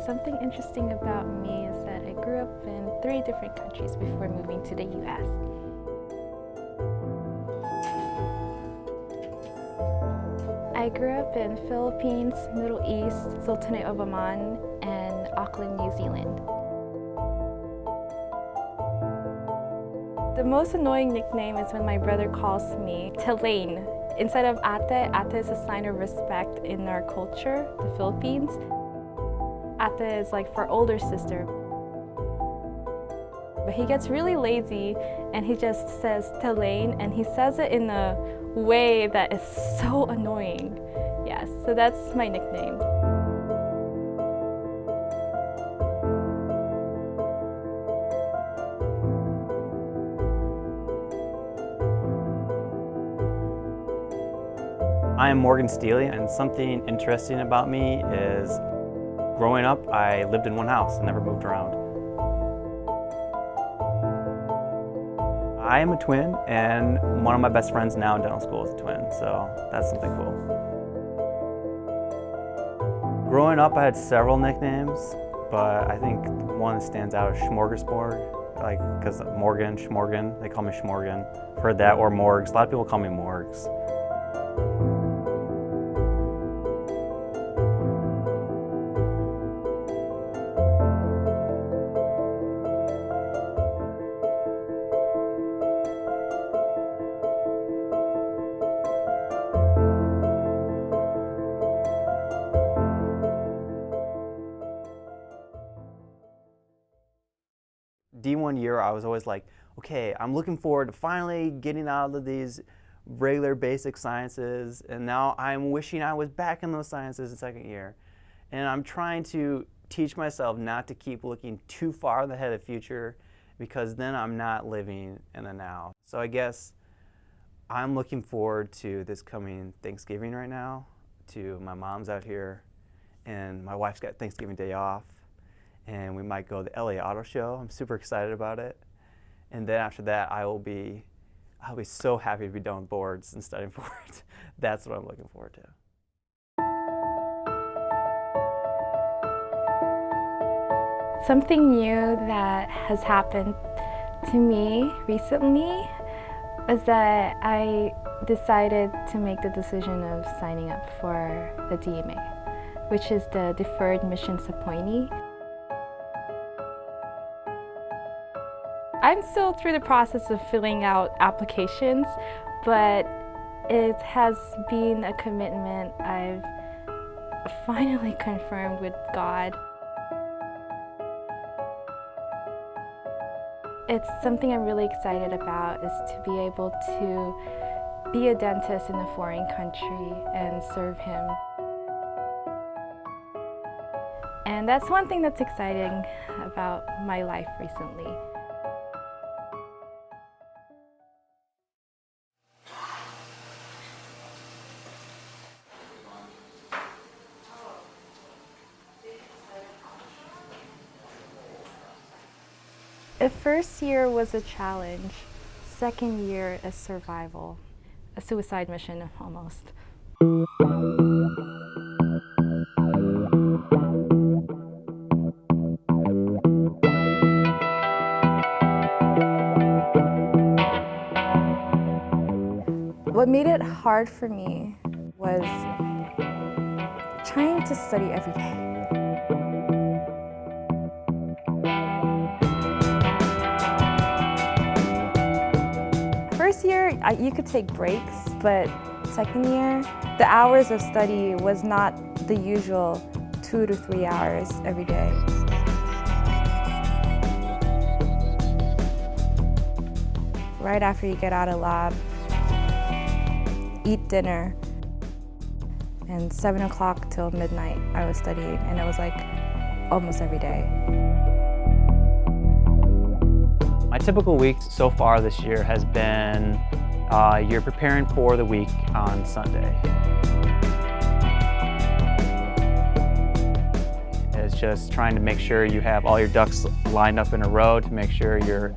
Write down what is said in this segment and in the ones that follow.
Something interesting about me is that I grew up in 3 different countries before moving to the US. I grew up in Philippines, Middle East, Sultanate of Oman, and Auckland, New Zealand. The most annoying nickname is when my brother calls me Elaine. Instead of ate, ate is a sign of respect in our culture, the Philippines. Ate is like for older sister. But he gets really lazy and he just says Elaine, and he says it in a way that is so annoying. Yes, so that's my nickname. I am Morgan Elaine, and something interesting about me is growing up, I lived in one house and never moved around. I am a twin, and one of my best friends now in dental school is a twin, so that's something cool. Growing up, I had several nicknames, but I think one that stands out is Smorgasbord, because Morgan, Schmorgan, they call me Schmorgan. I've heard that, or Morgs. A lot of people call me Morgs. D1 year, I was always like, okay, I'm looking forward to finally getting out of these regular basic sciences, and now I'm wishing I was back in those sciences in second year. And I'm trying to teach myself not to keep looking too far ahead of the future, because then I'm not living in the now. So I guess I'm looking forward to this coming Thanksgiving right now, to my mom's out here, and my wife's got Thanksgiving day off. And we might go to the LA Auto Show. I'm super excited about it. And then after that, I'll be so happy to be done with boards and studying for it. That's what I'm looking forward to. Something new that has happened to me recently is that I decided to make the decision of signing up for the DMA, which is the Deferred Missions Appointee. I'm still through the process of filling out applications, but it has been a commitment I've finally confirmed with God. It's something I'm really excited about, is to be able to be a dentist in a foreign country and serve Him. And that's one thing that's exciting about my life recently. The first year was a challenge, second year is survival, a suicide mission almost. What made it hard for me was trying to study every day. First year, you could take breaks, but second year, the hours of study was not the usual 2 to 3 hours every day. Right after you get out of lab, eat dinner, and 7 o'clock till midnight I was studying, and it was like almost every day. My typical week so far this year has been you're preparing for the week on Sunday. It's just trying to make sure you have all your ducks lined up in a row to make sure you're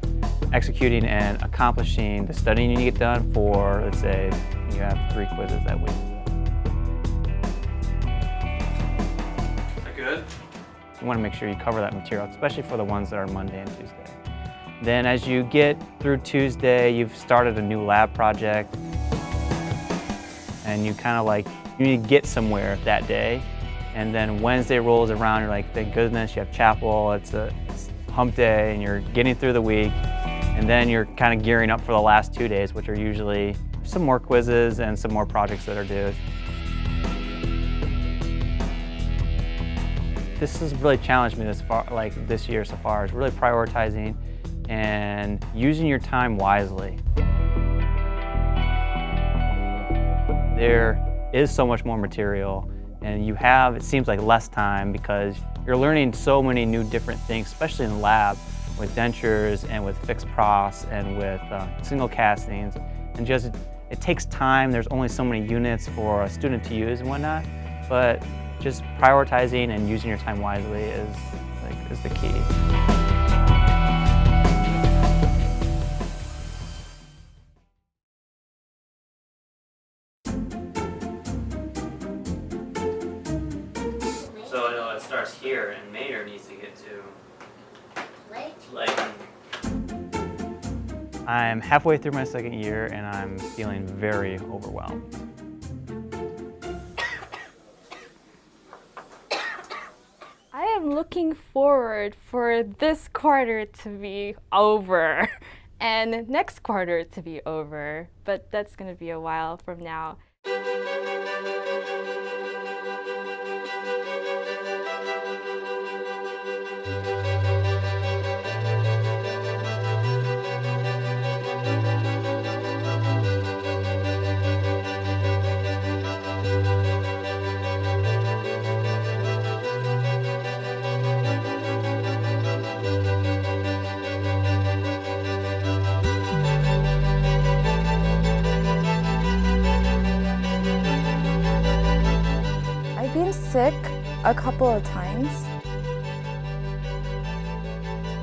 executing and accomplishing the studying you need to get done for, let's say, you have 3 quizzes that week. Is that good? You want to make sure you cover that material, especially for the ones that are Monday and Tuesday. Then as you get through Tuesday, you've started a new lab project, and you kind of like, you need to get somewhere that day. And then Wednesday rolls around, you're like, thank goodness you have chapel, it's hump day, and you're getting through the week. And then you're kind of gearing up for the last 2 days, which are usually some more quizzes and some more projects that are due. This has really challenged me this year so far, is really prioritizing and using your time wisely. There is so much more material, and you have, it seems like, less time because you're learning so many new different things, especially in the lab with dentures and with fixed pros and with single castings. And just, it takes time. There's only so many units for a student to use and whatnot, but just prioritizing and using your time wisely is the key. So I know it starts here, and Maynard needs to get to Layton. I'm halfway through my second year, and I'm feeling very overwhelmed. I am looking forward for this quarter to be over and next quarter to be over, but that's going to be a while from now. I've been sick a couple of times.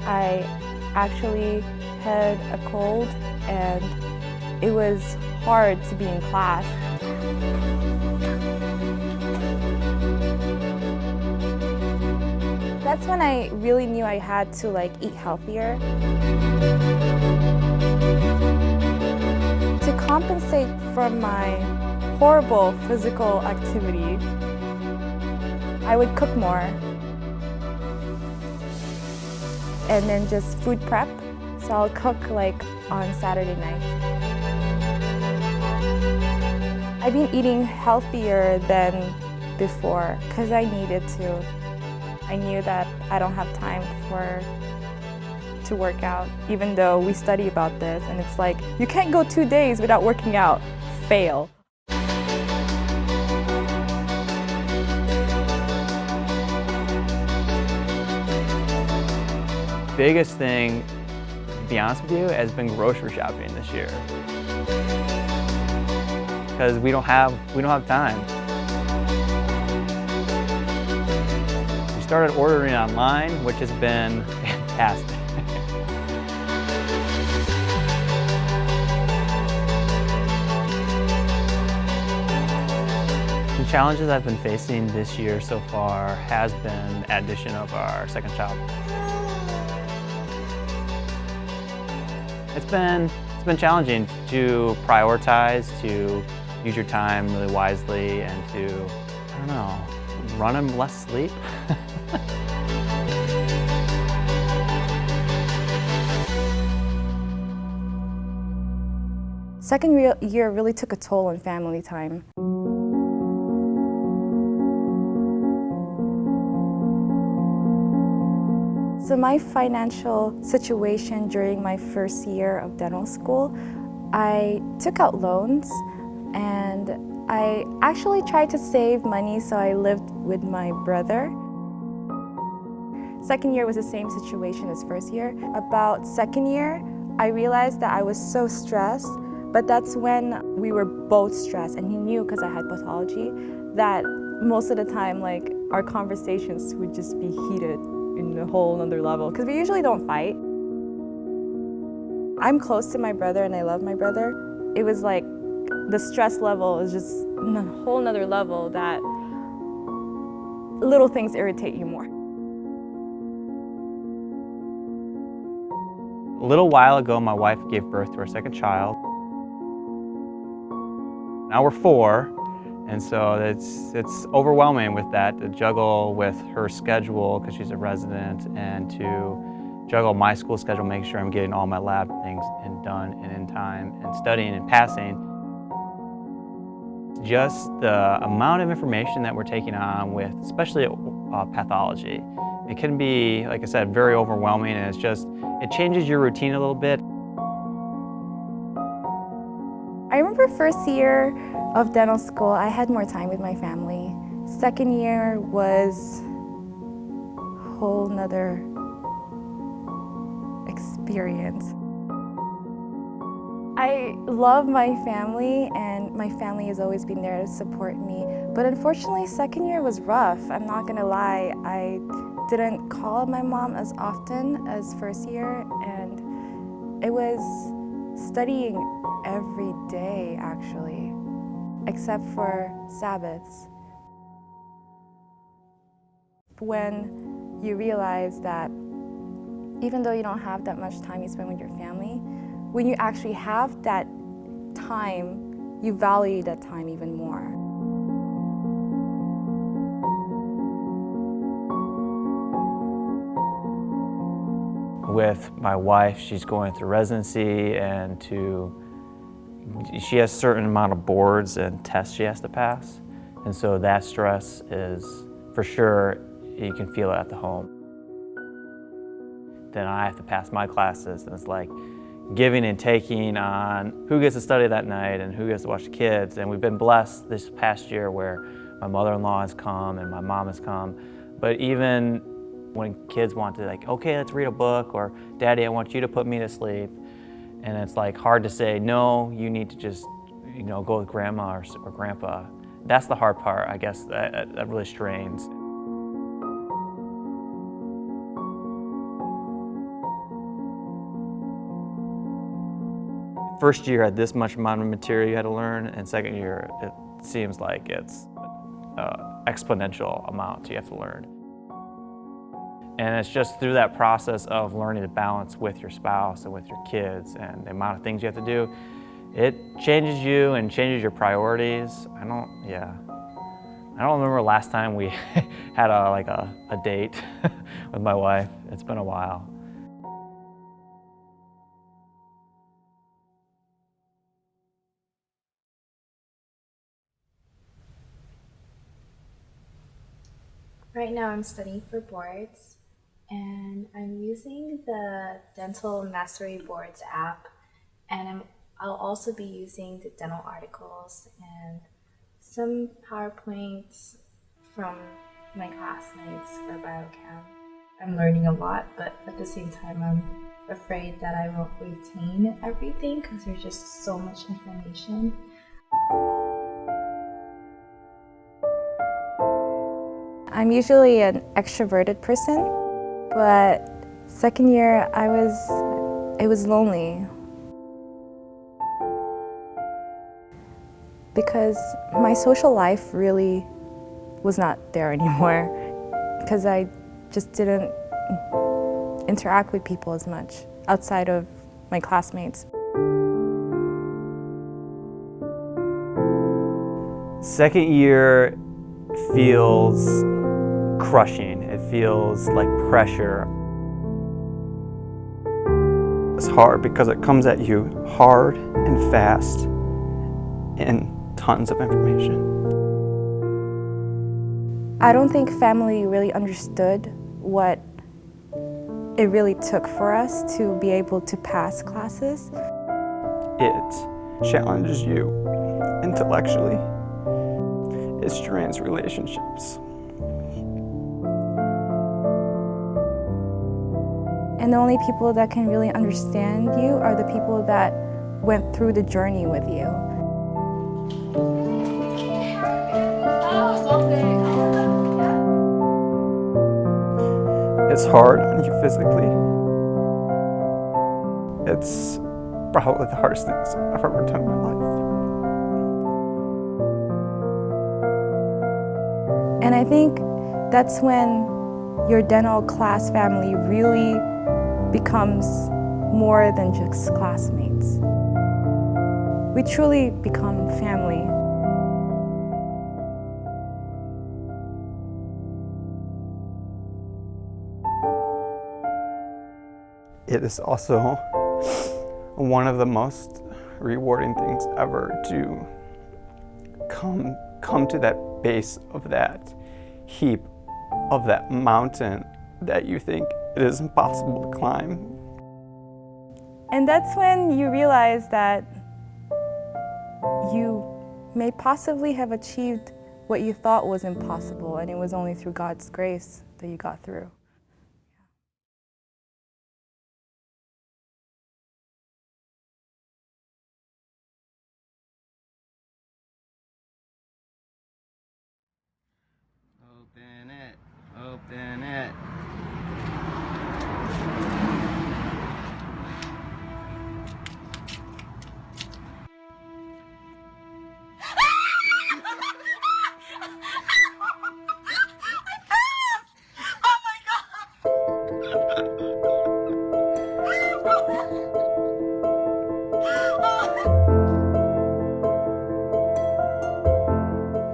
I actually had a cold and it was hard to be in class. That's when I really knew I had to eat healthier. To compensate for my horrible physical activity, I would cook more and then just food prep. So I'll cook on Saturday nights. I've been eating healthier than before because I needed to. I knew that I don't have time to work out, even though we study about this and it's like, you can't go 2 days without working out. Fail. Biggest thing, to be honest with you, has been grocery shopping this year. Because we don't have time. We started ordering online, which has been fantastic. The challenges I've been facing this year so far has been the addition of our second child. It's been challenging to prioritize, to use your time really wisely, and to, I don't know, run on less sleep. Second year really took a toll on family time. So my financial situation during my first year of dental school, I took out loans and I actually tried to save money, so I lived with my brother. Second year was the same situation as first year. About second year, I realized that I was so stressed, but that's when we were both stressed, and he knew because I had pathology that most of the time our conversations would just be heated in a whole nother level, because we usually don't fight. I'm close to my brother and I love my brother. It was like the stress level is just a whole nother level that little things irritate you more. A little while ago, my wife gave birth to our second child. Now we're 4, and so it's overwhelming with that, to juggle with her schedule because she's a resident, and to juggle my school schedule, making sure I'm getting all my lab things done and in time, and studying and passing. Just the amount of information that we're taking on with, especially pathology. It can be, like I said, very overwhelming, and it changes your routine a little bit. I remember first year of dental school, I had more time with my family. Second year was a whole nother experience. I love my family, and my family has always been there to support me. But unfortunately, second year was rough. I'm not gonna lie. I didn't call my mom as often as first year, and it was studying every day, actually, except for Sabbaths. When you realize that even though you don't have that much time you spend with your family, when you actually have that time, you value that time even more. With my wife, she's going through residency, and she has a certain amount of boards and tests she has to pass. And so that stress is, for sure, you can feel it at the home. Then I have to pass my classes, and it's like giving and taking on who gets to study that night and who gets to watch the kids. And we've been blessed this past year where my mother-in-law has come and my mom has come. But even when kids want to, like, okay, let's read a book, or Daddy, I want you to put me to sleep. And it's like hard to say, no, you need to just, go with Grandma or Grandpa. That's the hard part, I guess, that really strains. First year had this much amount of material you had to learn, and second year it seems like it's exponential amount you have to learn. And it's just through that process of learning to balance with your spouse and with your kids and the amount of things you have to do, it changes you and changes your priorities. I don't remember last time we had a date with my wife. It's been a while. Right now I'm studying for boards, and I'm using the Dental Mastery Boards app, and I'll also be using the dental articles and some PowerPoints from my classmates for biochem. I'm learning a lot, but at the same time I'm afraid that I won't retain everything because there's just so much information. I'm usually an extroverted person, but second year it was lonely because my social life really was not there anymore because I just didn't interact with people as much outside of my classmates. Second year feels crushing. It feels like pressure. It's hard because it comes at you hard and fast and tons of information. I don't think family really understood what it really took for us to be able to pass classes. It challenges you intellectually. It strains relationships. And the only people that can really understand you are the people that went through the journey with you. It's hard on you physically. It's probably the hardest things I've ever done in my life. And I think that's when your dental class family really becomes more than just classmates. We truly become family. It is also one of the most rewarding things ever to come to that base of that heap, of that mountain that you think it is impossible to climb. And that's when you realize that you may possibly have achieved what you thought was impossible, and it was only through God's grace that you got through. Open it, open it.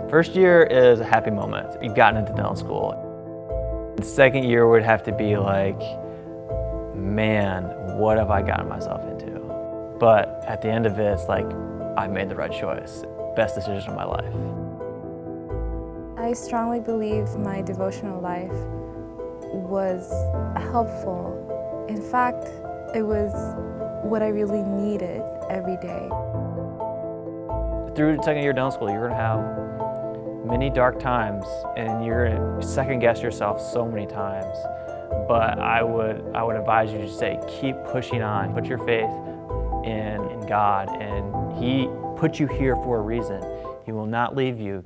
First year is a happy moment. You've gotten into dental school. The second year would have to be like, man, what have I gotten myself into? But at the end of it, it's like, I made the right choice. Best decision of my life. I strongly believe my devotional life was helpful. In fact, it was what I really needed every day. Through second year dental school, you're gonna have many dark times, and you're gonna second guess yourself so many times. But I would advise you to say, keep pushing on. Put your faith in God, and He put you here for a reason. He will not leave you.